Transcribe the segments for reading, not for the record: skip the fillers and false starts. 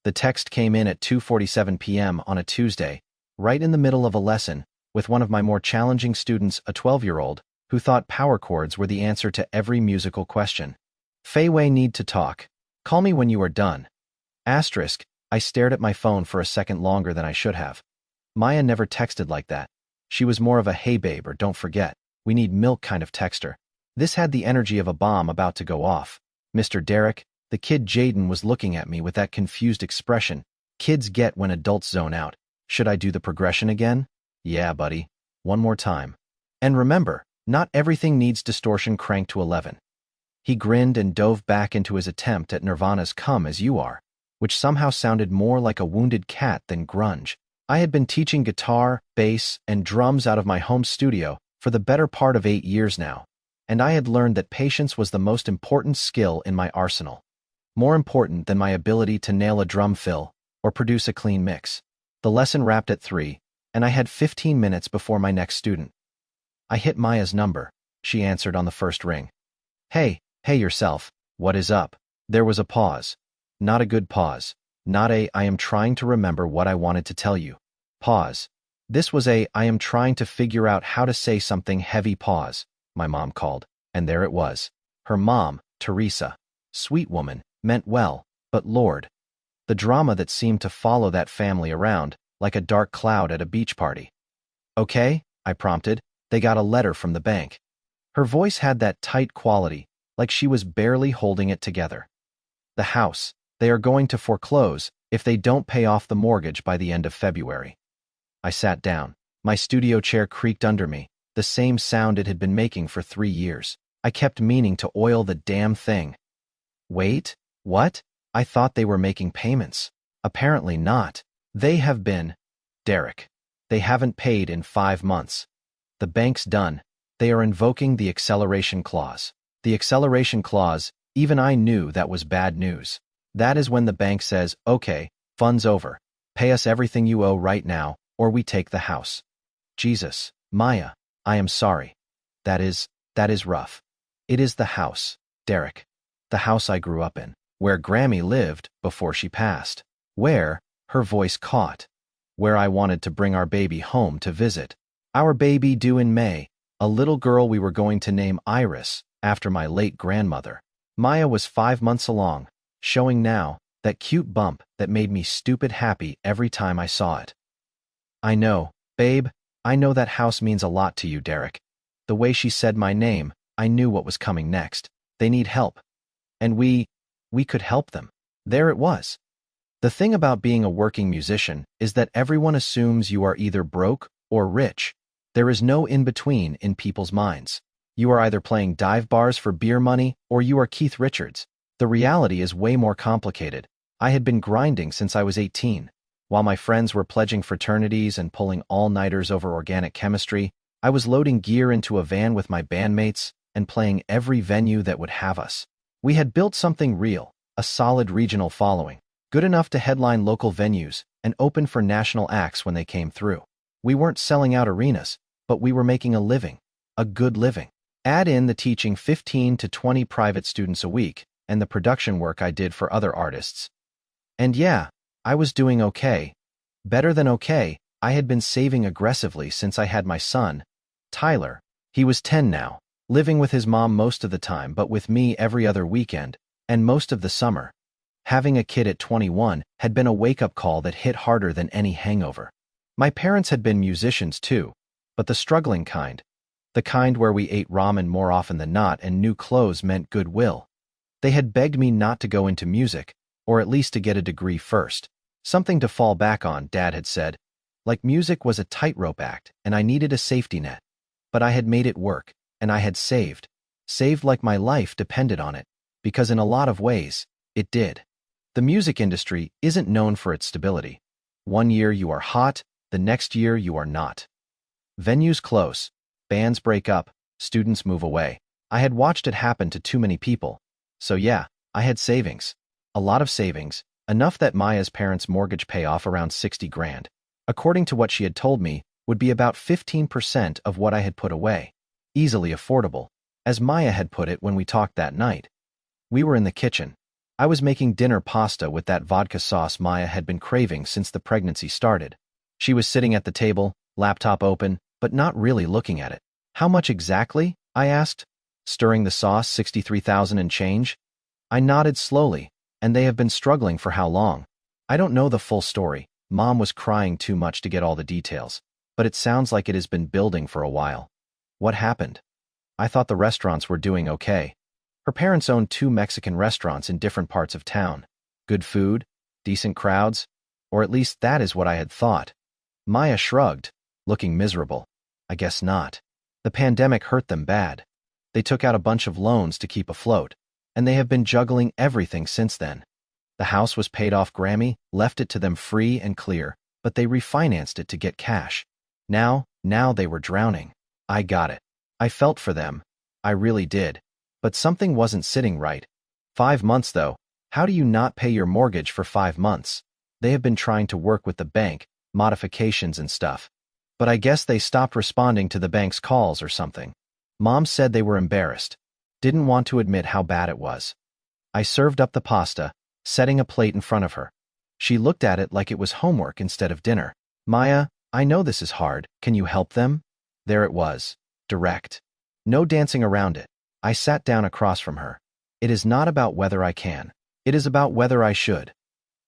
The text came in at 2:47 p.m. on a Tuesday, right in the middle of a lesson, with one of my more challenging students, a 12-year-old, who thought power chords were the answer to every musical question. Fei Wei need to talk. Call me when you are done. Asterisk, I stared at my phone for a second longer than I should have. Maya never texted like that. She was more of a hey babe or don't forget, we need milk kind of texter. This had the energy of a bomb about to go off. Mr. Derek, the kid Jaden was looking at me with that confused expression kids get when adults zone out. Should I do the progression again? Yeah, buddy. One more time. And remember, not everything needs distortion cranked to 11. He grinned and dove back into his attempt at Nirvana's Come As You Are, which somehow sounded more like a wounded cat than grunge. I had been teaching guitar, bass, and drums out of my home studio for the better part of 8 years now, and I had learned that patience was the most important skill in my arsenal. More important than my ability to nail a drum fill or produce a clean mix. The lesson wrapped at 3, and I had 15 minutes before my next student. I hit Maya's number. She answered on the first ring. Hey yourself, what is up? There was a pause. Not a good pause. Not a I am trying to remember what I wanted to tell you pause. This was a I am trying to figure out how to say something heavy pause, my mom called, and there it was. Her mom, Teresa, sweet woman, meant well, but Lord, the drama that seemed to follow that family around, like a dark cloud at a beach party. Okay, I prompted, they got a letter from the bank. Her voice had that tight quality, like she was barely holding it together. The house, they are going to foreclose if they don't pay off the mortgage by the end of February. I sat down. My studio chair creaked under me, the same sound it had been making for 3 years. I kept meaning to oil the damn thing. Wait, what? I thought they were making payments. Apparently not. They have been. Derek. They haven't paid in 5 months. The bank's done. They are invoking the acceleration clause. The acceleration clause, even I knew that was bad news. That is when the bank says, okay, funds over. Pay us everything you owe right now, or we take the house. Jesus, Maya, I am sorry. That is rough. It is the house, Derek. The house I grew up in, where Grammy lived before she passed. Where, her voice caught. Where I wanted to bring our baby home to visit. Our baby due in May, a little girl we were going to name Iris, after my late grandmother. Maya was 5 months along, showing now, that cute bump that made me stupid happy every time I saw it. I know, babe, I know that house means a lot to you, Derek. The way she said my name, I knew what was coming next. They need help. And we could help them. There it was. The thing about being a working musician is that everyone assumes you are either broke or rich. There is no in-between in people's minds. You are either playing dive bars for beer money or you are Keith Richards. The reality is way more complicated. I had been grinding since I was 18. While my friends were pledging fraternities and pulling all-nighters over organic chemistry, I was loading gear into a van with my bandmates and playing every venue that would have us. We had built something real, a solid regional following, good enough to headline local venues and open for national acts when they came through. We weren't selling out arenas, but we were making a living, a good living. Add in the teaching 15 to 20 private students a week and the production work I did for other artists. And yeah, I was doing okay. Better than okay. I had been saving aggressively since I had my son, Tyler. He was 10 now, living with his mom most of the time but with me every other weekend, and most of the summer. Having a kid at 21 had been a wake-up call that hit harder than any hangover. My parents had been musicians too, but the struggling kind. The kind where we ate ramen more often than not and new clothes meant goodwill. They had begged me not to go into music, or at least to get a degree first. Something to fall back on, Dad had said. Like music was a tightrope act, and I needed a safety net. But I had made it work, and I had saved. Saved like my life depended on it, because in a lot of ways, it did. The music industry isn't known for its stability. One year you are hot, the next year you are not. Venues close, bands break up, students move away. I had watched it happen to too many people. So yeah, I had savings. A lot of savings, enough that Maya's parents' mortgage payoff around 60 grand, according to what she had told me, would be about 15% of what I had put away. Easily affordable, as Maya had put it when we talked that night. We were in the kitchen. I was making dinner pasta with that vodka sauce Maya had been craving since the pregnancy started. She was sitting at the table, laptop open, but not really looking at it. How much exactly? I asked. Stirring the sauce, 63,000 and change? I nodded slowly, and they have been struggling for how long? I don't know the full story. Mom was crying too much to get all the details, but it sounds like it has been building for a while. What happened? I thought the restaurants were doing okay. Her parents owned 2 Mexican restaurants in different parts of town. Good food, decent crowds, or at least that is what I had thought. Maya shrugged, looking miserable. I guess not. The pandemic hurt them bad. They took out a bunch of loans to keep afloat, and they have been juggling everything since then. The house was paid off. Grammy left it to them free and clear, but they refinanced it to get cash. Now they were drowning. I got it. I felt for them. I really did. But something wasn't sitting right. 5 months though. How do you not pay your mortgage for 5 months? They have been trying to work with the bank, modifications and stuff. But I guess they stopped responding to the bank's calls or something. Mom said they were embarrassed. Didn't want to admit how bad it was. I served up the pasta, setting a plate in front of her. She looked at it like it was homework instead of dinner. Maya, I know this is hard. Can you help them? There it was. Direct. No dancing around it. I sat down across from her. It is not about whether I can. It is about whether I should.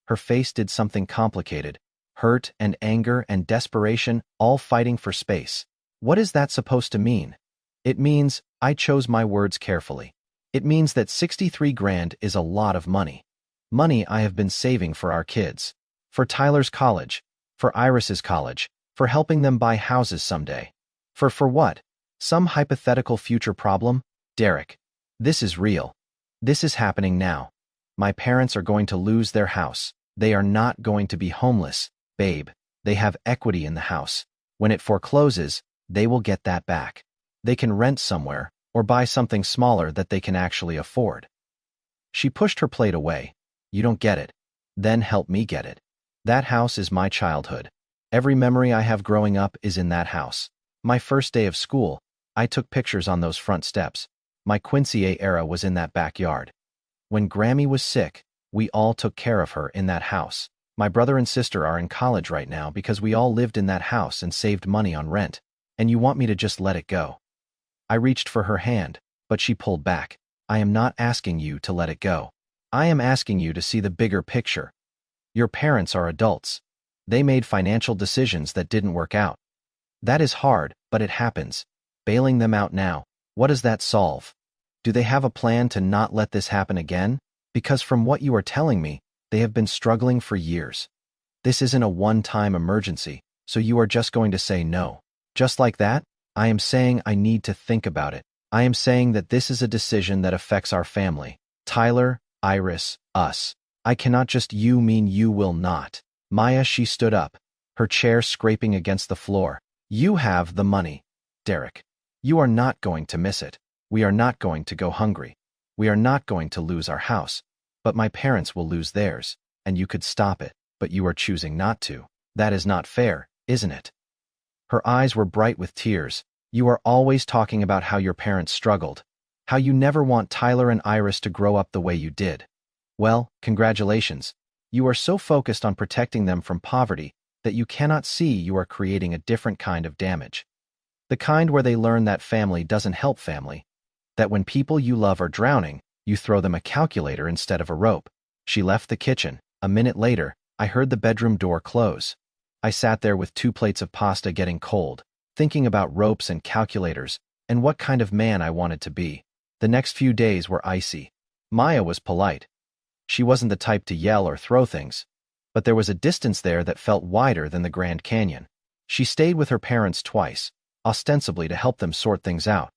Her face did something complicated. Hurt and anger and desperation, all fighting for space. What is that supposed to mean? It means, I chose my words carefully. It means that 63 grand is a lot of money. Money I have been saving for our kids. For Tyler's college. For Iris's college. For helping them buy houses someday. For what? Some hypothetical future problem? Derek. This is real. This is happening now. My parents are going to lose their house. They are not going to be homeless, babe. They have equity in the house. When it forecloses, they will get that back. They can rent somewhere, or buy something smaller that they can actually afford. She pushed her plate away. You don't get it. Then help me get it. That house is my childhood. Every memory I have growing up is in that house. My first day of school, I took pictures on those front steps. My Quincy A era was in that backyard. When Grammy was sick, we all took care of her in that house. My brother and sister are in college right now because we all lived in that house and saved money on rent. And you want me to just let it go? I reached for her hand, but she pulled back. I am not asking you to let it go. I am asking you to see the bigger picture. Your parents are adults. They made financial decisions that didn't work out. That is hard, but it happens. Bailing them out now, what does that solve? Do they have a plan to not let this happen again? Because from what you are telling me, they have been struggling for years. This isn't a one-time emergency, so you are just going to say no. Just like that? I am saying I need to think about it. I am saying that this is a decision that affects our family. Tyler, Iris, us. I cannot just you mean you will not. Maya, she stood up, her chair scraping against the floor. You have the money, Derek. You are not going to miss it. We are not going to go hungry. We are not going to lose our house. But my parents will lose theirs, and you could stop it, but you are choosing not to. That is not fair, isn't it? Her eyes were bright with tears. You are always talking about how your parents struggled, how you never want Tyler and Iris to grow up the way you did. Well, congratulations. You are so focused on protecting them from poverty that you cannot see you are creating a different kind of damage. The kind where they learn that family doesn't help family, that when people you love are drowning, you throw them a calculator instead of a rope. She left the kitchen. A minute later, I heard the bedroom door close. I sat there with 2 plates of pasta getting cold, thinking about ropes and calculators, and what kind of man I wanted to be. The next few days were icy. Maya was polite. She wasn't the type to yell or throw things, but there was a distance there that felt wider than the Grand Canyon. She stayed with her parents twice, ostensibly to help them sort things out,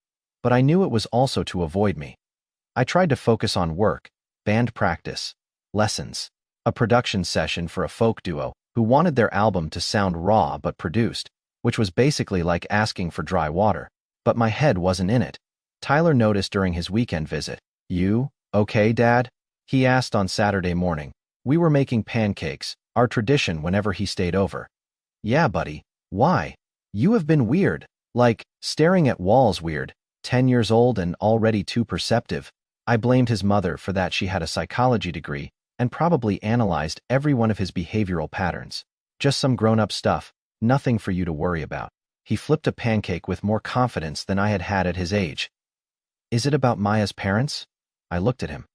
but I knew it was also to avoid me. I tried to focus on work, band practice, lessons, a production session for a folk duo who wanted their album to sound raw but produced, which was basically like asking for dry water. But my head wasn't in it. Tyler noticed during his weekend visit. You, okay, Dad? He asked on Saturday morning. We were making pancakes, our tradition whenever he stayed over. Yeah, buddy. Why? You have been weird. Like, staring at walls weird. 10 years old and already too perceptive. I blamed his mother for that. She had a psychology degree and probably analyzed every one of his behavioral patterns. Just some grown-up stuff, nothing for you to worry about. He flipped a pancake with more confidence than I had had at his age. Is it about Maya's parents? I looked at him.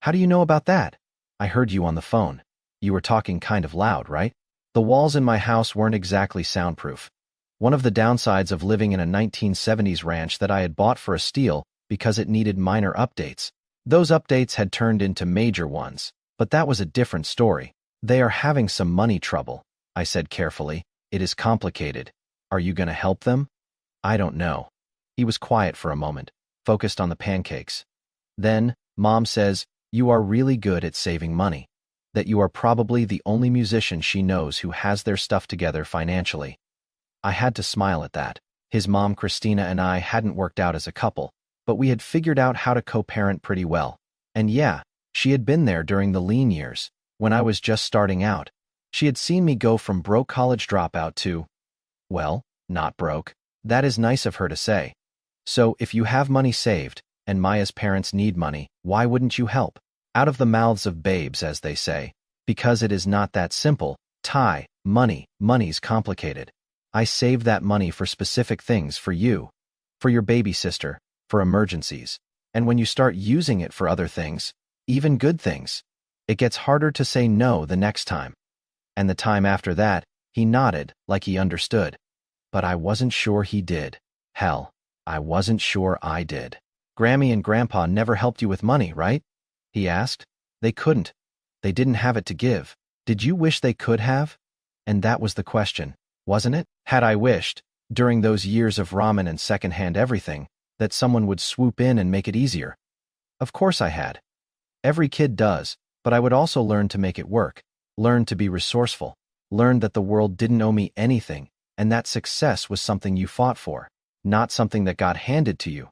How do you know about that? I heard you on the phone. You were talking kind of loud, right? The walls in my house weren't exactly soundproof. One of the downsides of living in a 1970s ranch that I had bought for a steal because it needed minor updates. Those updates had turned into major ones, but that was a different story. They are having some money trouble, I said carefully. It is complicated. Are you going to help them? I don't know. He was quiet for a moment, focused on the pancakes. Then, Mom says, you are really good at saving money. That you are probably the only musician she knows who has their stuff together financially. I had to smile at that. His mom, Christina, and I hadn't worked out as a couple, but we had figured out how to co-parent pretty well. And yeah, she had been there during the lean years, when I was just starting out. She had seen me go from broke college dropout to, well, not broke. That is nice of her to say. So if you have money saved, and Maya's parents need money, why wouldn't you help? Out of the mouths of babes, as they say. Because it is not that simple. Money's complicated. I save that money for specific things for you, for your baby sister, for emergencies. And when you start using it for other things, even good things, it gets harder to say no the next time. And the time after that, he nodded like he understood. But I wasn't sure he did. Hell, I wasn't sure I did. Grammy and Grandpa never helped you with money, right? He asked. They couldn't. They didn't have it to give. Did you wish they could have? And that was the question, wasn't it? Had I wished, during those years of ramen and secondhand everything, that someone would swoop in and make it easier? Of course I had. Every kid does, but I would also learn to make it work, learn to be resourceful, learn that the world didn't owe me anything, and that success was something you fought for, not something that got handed to you.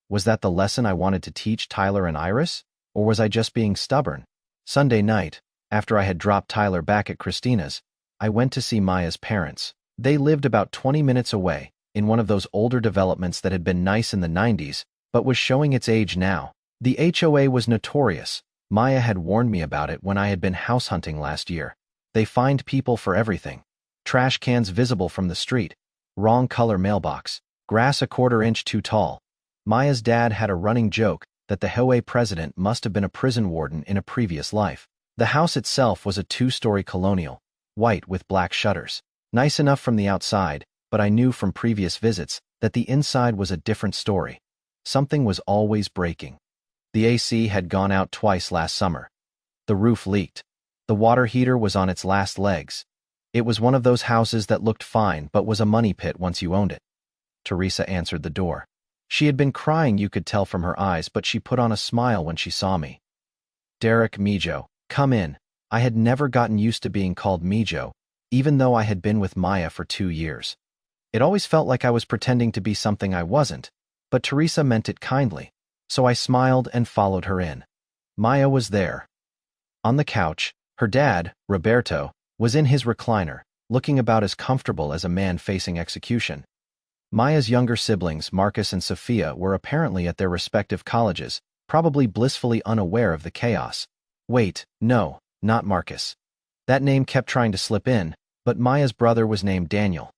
Was that the lesson I wanted to teach Tyler and Iris? Or was I just being stubborn? Sunday night, after I had dropped Tyler back at Christina's, I went to see Maya's parents. They lived about 20 minutes away, in one of those older developments that had been nice in the 90s, but was showing its age now. The HOA was notorious. Maya had warned me about it when I had been house hunting last year. They fined people for everything. Trash cans visible from the street, wrong color mailbox, grass a quarter-inch too tall. Maya's dad had a running joke that the HOA president must have been a prison warden in a previous life. The house itself was a two-story colonial, white with black shutters. Nice enough from the outside, but I knew from previous visits that the inside was a different story. Something was always breaking. The AC had gone out twice last summer. The roof leaked. The water heater was on its last legs. It was one of those houses that looked fine but was a money pit once you owned it. Teresa answered the door. She had been crying, you could tell from her eyes, but she put on a smile when she saw me. Derek, Mijo, come in. I had never gotten used to being called Mijo, even though I had been with Maya for 2 years. It always felt like I was pretending to be something I wasn't, but Teresa meant it kindly, so I smiled and followed her in. Maya was there. On the couch, her dad, Roberto, was in his recliner, looking about as comfortable as a man facing execution. Maya's younger siblings, Marcus and Sophia, were apparently at their respective colleges, probably blissfully unaware of the chaos. Wait, no, not Marcus. That name kept trying to slip in, but Maya's brother was named Daniel.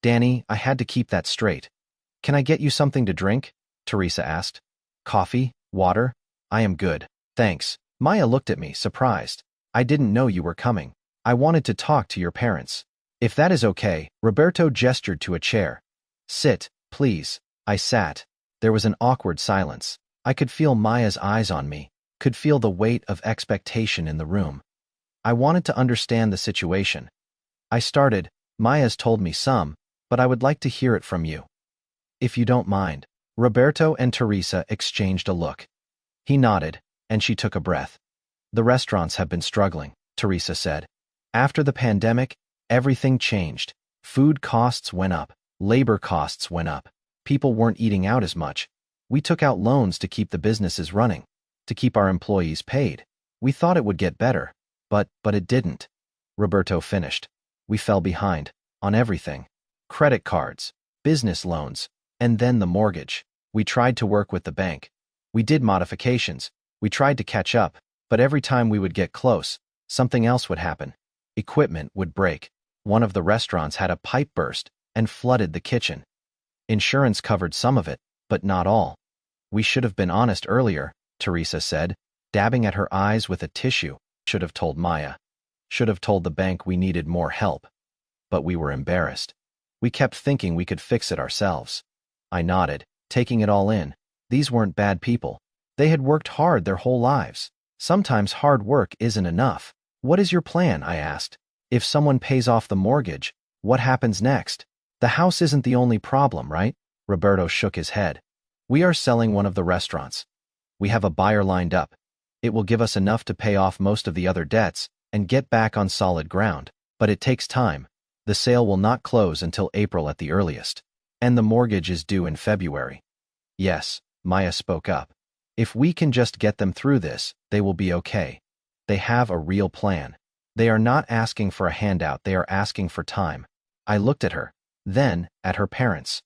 Danny, I had to keep that straight. Can I get you something to drink? Teresa asked. Coffee? Water? I am good, thanks. Maya looked at me, surprised. I didn't know you were coming. I wanted to talk to your parents. If that is okay, Roberto gestured to a chair. Sit, please. I sat. There was an awkward silence. I could feel Maya's eyes on me, could feel the weight of expectation in the room. I wanted to understand the situation. I started, Maya's told me some, but I would like to hear it from you. If you don't mind. Roberto and Teresa exchanged a look. He nodded, and she took a breath. The restaurants have been struggling, Teresa said. After the pandemic, everything changed. Food costs went up. Labor costs went up. People weren't eating out as much. We took out loans to keep the businesses running, to keep our employees paid. We thought it would get better, but it didn't. Roberto finished. We fell behind, on everything. Credit cards, business loans, and then the mortgage. We tried to work with the bank. We did modifications. We tried to catch up, but every time we would get close, something else would happen. Equipment would break. One of the restaurants had a pipe burst and flooded the kitchen. Insurance covered some of it, but not all. We should have been honest earlier, Teresa said, dabbing at her eyes with a tissue. Should have told Maya. Should have told the bank we needed more help. But we were embarrassed. We kept thinking we could fix it ourselves. I nodded, taking it all in. These weren't bad people. They had worked hard their whole lives. Sometimes hard work isn't enough. What is your plan? I asked. If someone pays off the mortgage, what happens next? The house isn't the only problem, right? Roberto shook his head. We are selling one of the restaurants. We have a buyer lined up. It will give us enough to pay off most of the other debts and get back on solid ground. But it takes time. The sale will not close until April at the earliest. And the mortgage is due in February. Yes, Maya spoke up. If we can just get them through this, they will be okay. They have a real plan. They are not asking for a handout, they are asking for time. I looked at her, then at her parents.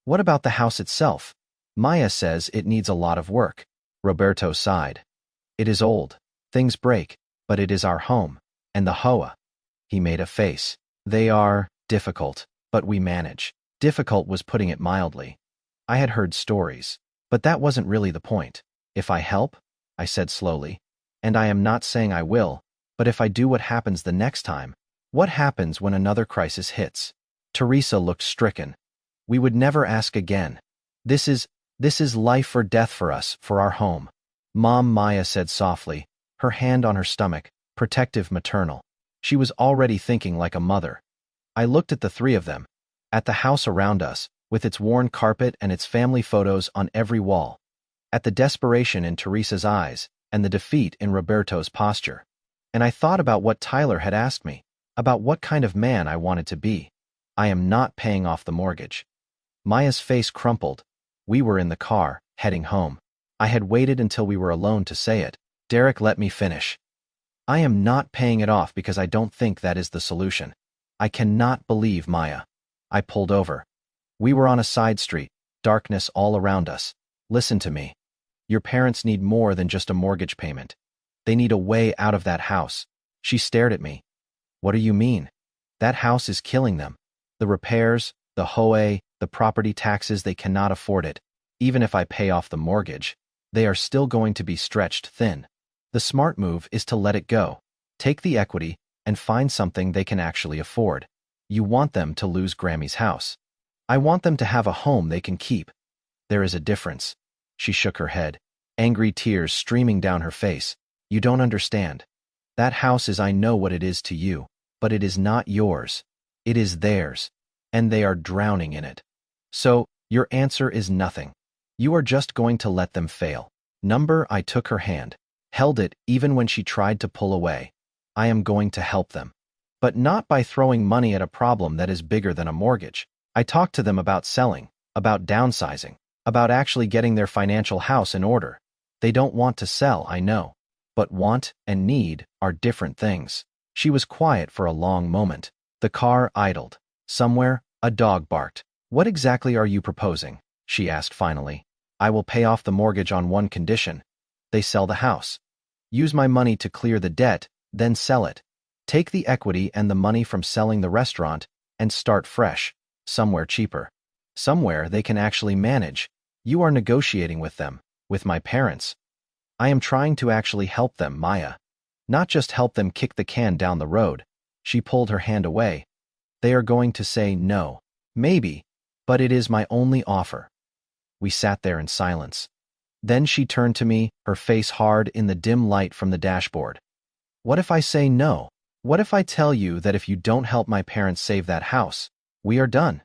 What about the house itself? Maya says it needs a lot of work. Roberto sighed. It is old. Things break, but it is our home. And the Hoa. He made a face. They are difficult, but we manage. Difficult was putting it mildly. I had heard stories, but that wasn't really the point. If I help, I said slowly, and I am not saying I will, but if I do, what happens the next time? What happens when another crisis hits? Teresa looked stricken. We would never ask again. This is life or death for us, for our home. Mom, Maya said softly, her hand on her stomach, protective, maternal. She was already thinking like a mother. I looked at the three of them, at the house around us, with its worn carpet and its family photos on every wall, at the desperation in Teresa's eyes and the defeat in Roberto's posture. And I thought about what Tyler had asked me, about what kind of man I wanted to be. I am not paying off the mortgage. Maya's face crumpled. We were in the car, heading home. I had waited until we were alone to say it. Derek let me finish. I am not paying it off because I don't think that is the solution. I cannot believe Maya. I pulled over. We were on a side street, darkness all around us. Listen to me. Your parents need more than just a mortgage payment. They need a way out of that house. She stared at me. What do you mean? That house is killing them. The repairs, the HOA, the property taxes, they cannot afford it. Even if I pay off the mortgage, they are still going to be stretched thin. The smart move is to let it go. Take the equity and find something they can actually afford. You want them to lose Grammy's house. I want them to have a home they can keep. There is a difference. She shook her head, angry tears streaming down her face. You don't understand. That house is, I know what it is to you, but it is not yours. It is theirs, and they are drowning in it. So, your answer is nothing. You are just going to let them fail. I took her hand, held it even when she tried to pull away. I am going to help them. But not by throwing money at a problem that is bigger than a mortgage. I talked to them about selling, about downsizing, about actually getting their financial house in order. They don't want to sell, I know. But want and need are different things. She was quiet for a long moment. The car idled. Somewhere, a dog barked. What exactly are you proposing? She asked finally. I will pay off the mortgage on one condition. They sell the house. Use my money to clear the debt, then sell it. Take the equity and the money from selling the restaurant and start fresh, somewhere cheaper. Somewhere they can actually manage. You are negotiating with them, with my parents. I am trying to actually help them, Maya. Not just help them kick the can down the road. She pulled her hand away. They are going to say no. Maybe, but it is my only offer. We sat there in silence. Then she turned to me, her face hard in the dim light from the dashboard. What if I say no? What if I tell you that if you don't help my parents save that house, we are done?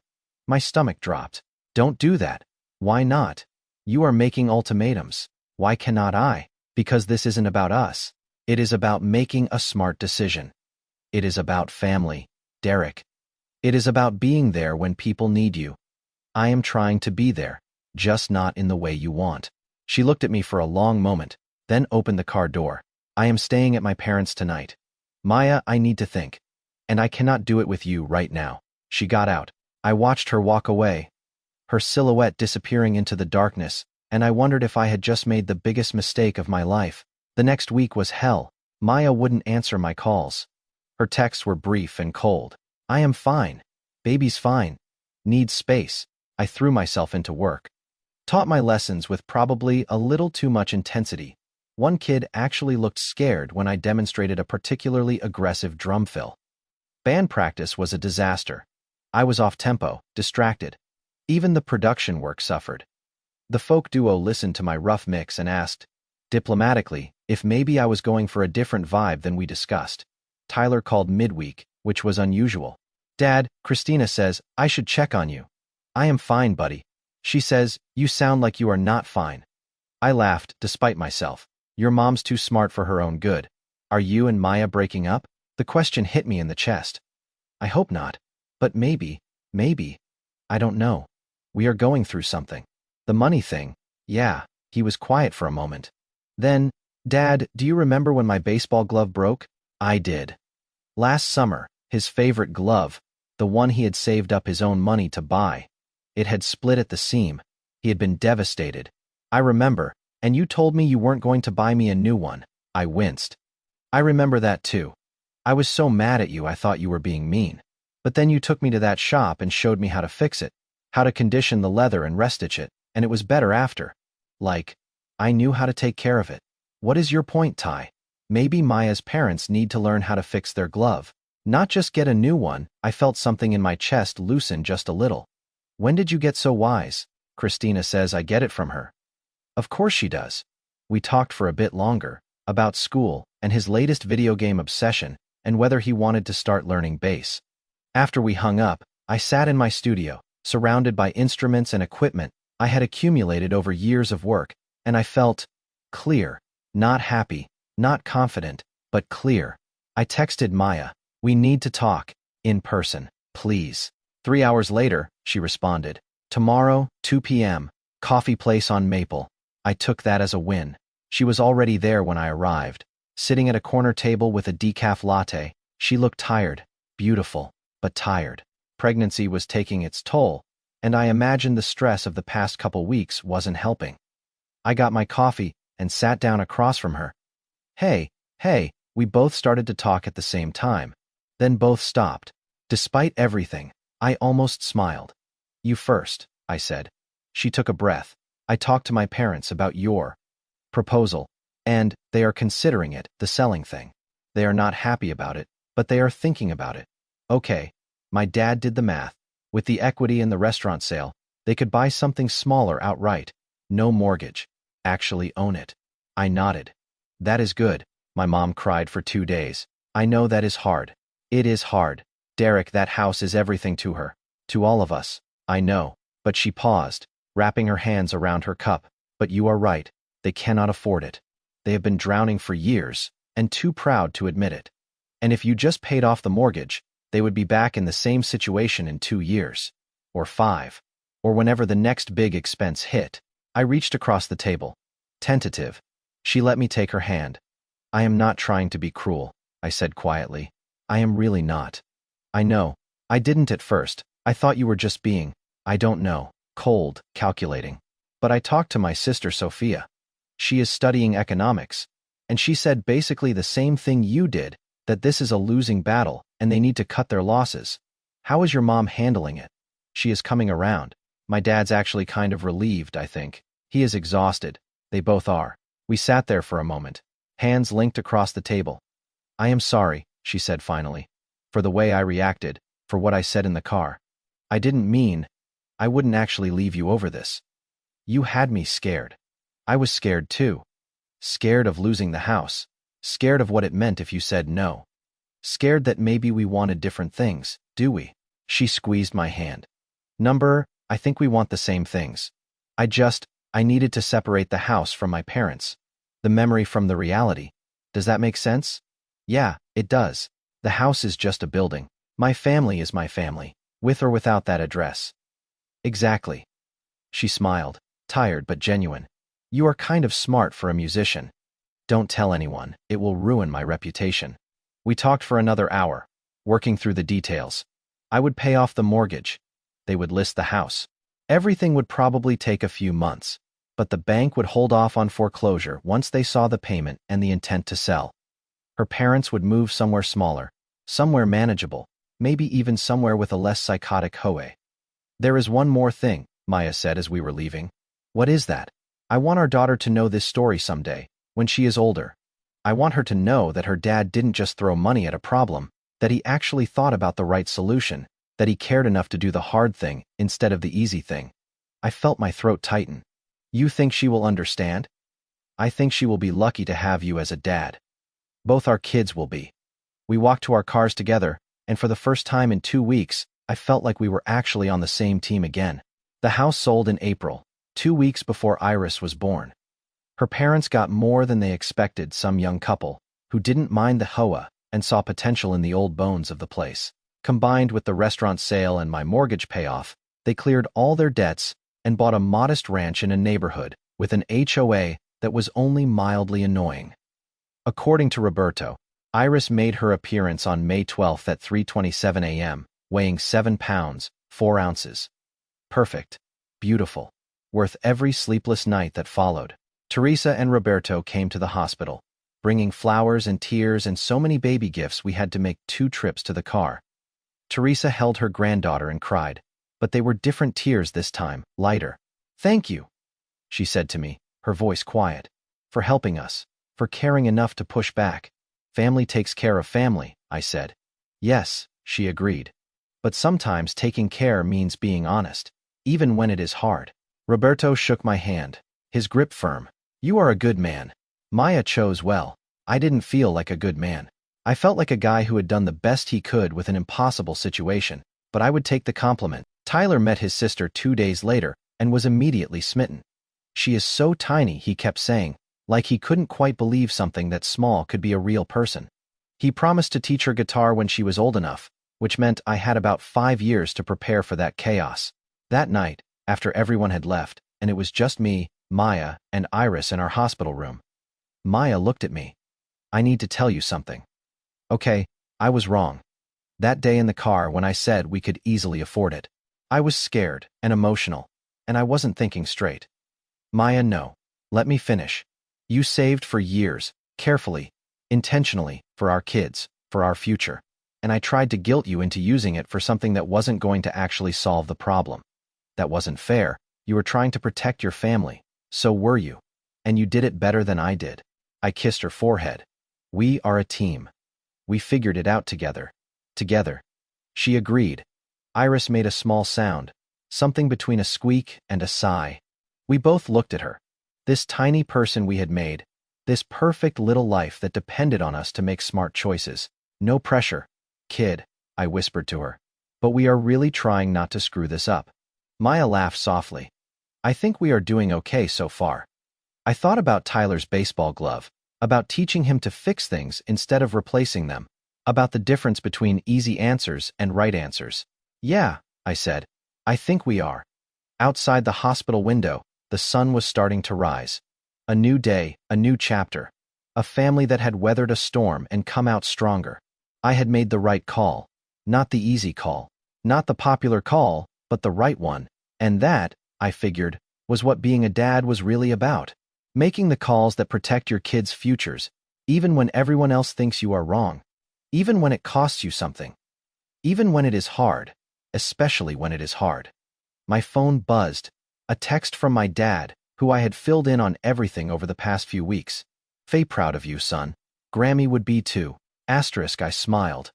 My stomach dropped. Don't do that. Why not? You are making ultimatums. Why cannot I? Because this isn't about us. It is about making a smart decision. It is about family, Derek. It is about being there when people need you. I am trying to be there, just not in the way you want. She looked at me for a long moment, then opened the car door. I am staying at my parents' tonight. Maya, I need to think. And I cannot do it with you right now. She got out. I watched her walk away, her silhouette disappearing into the darkness, and I wondered if I had just made the biggest mistake of my life. The next week was hell. Maya wouldn't answer my calls. Her texts were brief and cold. I am fine. Baby's fine. Needs space. I threw myself into work. Taught my lessons with probably a little too much intensity. One kid actually looked scared when I demonstrated a particularly aggressive drum fill. Band practice was a disaster. I was off tempo, distracted. Even the production work suffered. The folk duo listened to my rough mix and asked, diplomatically, if maybe I was going for a different vibe than we discussed. Tyler called midweek, which was unusual. Dad, Christina says, I should check on you. I am fine, buddy. She says, you sound like you are not fine. I laughed, despite myself. Your mom's too smart for her own good. Are you and Maya breaking up? The question hit me in the chest. I hope not. But maybe. I don't know. We are going through something. The money thing. Yeah. He was quiet for a moment. Then, Dad, do you remember when my baseball glove broke? I did. Last summer, his favorite glove, the one he had saved up his own money to buy. It had split at the seam. He had been devastated. I remember, and you told me you weren't going to buy me a new one. I winced. I remember that too. I was so mad at you I thought you were being mean. But then you took me to that shop and showed me how to fix it, how to condition the leather and restitch it, and it was better after. Like, I knew how to take care of it. What is your point, Ty? Maybe Maya's parents need to learn how to fix their glove. Not just get a new one. I felt something in my chest loosen just a little. When did you get so wise? Christina says I get it from her. Of course she does. We talked for a bit longer, about school, and his latest video game obsession, and whether he wanted to start learning bass. After we hung up, I sat in my studio, surrounded by instruments and equipment I had accumulated over years of work, and I felt clear, not happy, not confident, but clear. I texted Maya, we need to talk, in person, please. 3 hours later, she responded, tomorrow, 2 p.m., coffee place on Maple. I took that as a win. She was already there when I arrived, sitting at a corner table with a decaf latte. She looked tired, beautiful, but tired. Pregnancy was taking its toll, and I imagined the stress of the past couple weeks wasn't helping. I got my coffee and sat down across from her. Hey, we both started to talk at the same time, then both stopped. Despite everything, I almost smiled. You first, I said. She took a breath. I talked to my parents about your proposal, and they are considering it, the selling thing. They are not happy about it, but they are thinking about it. Okay, my dad did the math. With the equity in the restaurant sale, they could buy something smaller outright. No mortgage. Actually own it. I nodded. That is good. My mom cried for 2 days. I know that is hard. It is hard. Derek, that house is everything to her. To all of us. I know. But she paused, wrapping her hands around her cup. But you are right. They cannot afford it. They have been drowning for years, and too proud to admit it. And if you just paid off the mortgage, they would be back in the same situation in 2 years. Or 5. Or whenever the next big expense hit. I reached across the table. Tentative. She let me take her hand. I am not trying to be cruel, I said quietly. I am really not. I know. I didn't at first. I thought you were just being, I don't know, cold, calculating. But I talked to my sister Sophia. She is studying economics. And she said basically the same thing you did, that this is a losing battle, and they need to cut their losses. How is your mom handling it? She is coming around. My dad's actually kind of relieved, I think. He is exhausted. They both are. We sat there for a moment, hands linked across the table. I am sorry, she said finally, for the way I reacted, for what I said in the car. I didn't mean, I wouldn't actually leave you over this. You had me scared. I was scared too. Scared of losing the house. Scared of what it meant if you said no. Scared that maybe we wanted different things, do we? She squeezed my hand. I think we want the same things. I needed to separate the house from my parents. The memory from the reality. Does that make sense? Yeah, it does. The house is just a building. My family is my family, with or without that address. Exactly. She smiled, tired but genuine. You are kind of smart for a musician. Don't tell anyone, it will ruin my reputation. We talked for another hour, working through the details. I would pay off the mortgage. They would list the house. Everything would probably take a few months. but the bank would hold off on foreclosure once they saw the payment and the intent to sell. Her parents would move somewhere smaller, somewhere manageable, maybe even somewhere with a less psychotic Hoey. "There is one more thing," Maya said as we were leaving. "What is that?" "I want our daughter to know this story someday, when she is older. I want her to know that her dad didn't just throw money at a problem, that he actually thought about the right solution, that he cared enough to do the hard thing instead of the easy thing." I felt my throat tighten. "You think she will understand?" "I think she will be lucky to have you as a dad. Both our kids will be." We walked to our cars together, and for the first time in 2 weeks, I felt like we were actually on the same team again. The house sold in April, 2 weeks before Iris was born. Her parents got more than they expected, some young couple, who didn't mind the hoa and saw potential in the old bones of the place. Combined with the restaurant sale and my mortgage payoff, they cleared all their debts and bought a modest ranch in a neighborhood with an HOA that was only mildly annoying. According to Roberto, Iris made her appearance on May 12th at 3:27 a.m., weighing 7 pounds, 4 ounces. Perfect. Beautiful. Worth every sleepless night that followed. Teresa and Roberto came to the hospital, bringing flowers and tears and so many baby gifts we had to make 2 trips to the car. Teresa held her granddaughter and cried, but they were different tears this time, lighter. "Thank you," she said to me, her voice quiet, "for helping us, for caring enough to push back. Family takes care of family," I said. "Yes," she agreed. "But sometimes taking care means being honest, even when it is hard." Roberto shook my hand, his grip firm. "You are a good man." Maya chose well. I didn't feel like a good man. I felt like a guy who had done the best he could with an impossible situation, but I would take the compliment. Tyler met his sister 2 days later and was immediately smitten. "She is so tiny," he kept saying, like he couldn't quite believe something that small could be a real person. He promised to teach her guitar when she was old enough, which meant I had about 5 years to prepare for that chaos. That night, after everyone had left, and it was just me, Maya, and Iris in our hospital room, Maya looked at me. "I need to tell you something." "Okay, I was wrong. That day in the car when I said we could easily afford it, I was scared and emotional, and I wasn't thinking straight." "Maya, no. Let me finish. You saved for years, carefully, intentionally, for our kids, for our future, and I tried to guilt you into using it for something that wasn't going to actually solve the problem. That wasn't fair. You were trying to protect your family, so were you, and you did it better than I did." I kissed her forehead. "We are a team. We figured it out together. Together." She agreed. Iris made a small sound, something between a squeak and a sigh. We both looked at her. This tiny person we had made, this perfect little life that depended on us to make smart choices. "No pressure, kid," I whispered to her. "But we are really trying not to screw this up." Maya laughed softly. "I think we are doing okay so far." I thought about Tyler's baseball glove, about teaching him to fix things instead of replacing them, about the difference between easy answers and right answers. "Yeah," I said, "I think we are." Outside the hospital window, the sun was starting to rise. A new day, a new chapter. A family that had weathered a storm and come out stronger. I had made the right call. Not the easy call. Not the popular call, but the right one. And that, I figured, was what being a dad was really about. Making the calls that protect your kids' futures, even when everyone else thinks you are wrong. Even when it costs you something. Even when it is hard. Especially when it is hard. My phone buzzed. A text from my dad, who I had filled in on everything over the past few weeks. "Faye, proud of you, son. Grammy would be too." Asterisk, I smiled.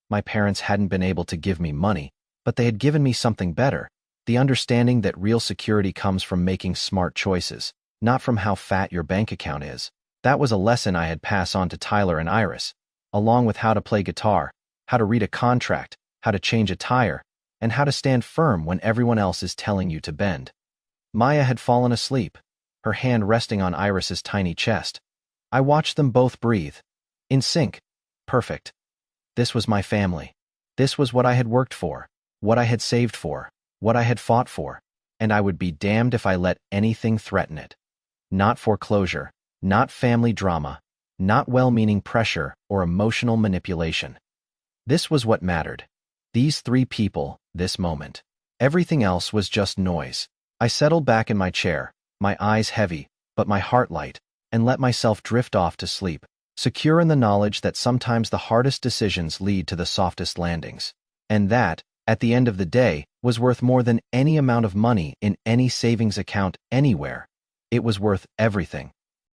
My parents hadn't been able to give me money, but they had given me something better. The understanding that real security comes from making smart choices, not from how fat your bank account is. That was a lesson I had passed on to Tyler and Iris, along with how to play guitar, how to read a contract, how to change a tire, and how to stand firm when everyone else is telling you to bend. Maya had fallen asleep, her hand resting on Iris's tiny chest. I watched them both breathe. In sync. Perfect. This was my family. This was what I had worked for, what I had saved for, what I had fought for, and I would be damned if I let anything threaten it. Not foreclosure, not family drama, not well-meaning pressure or emotional manipulation. This was what mattered. These 3 people, this moment. Everything else was just noise. I settled back in my chair, my eyes heavy, but my heart light, and let myself drift off to sleep, secure in the knowledge that sometimes the hardest decisions lead to the softest landings. And that, at the end of the day, was worth more than any amount of money in any savings account anywhere. It was worth everything.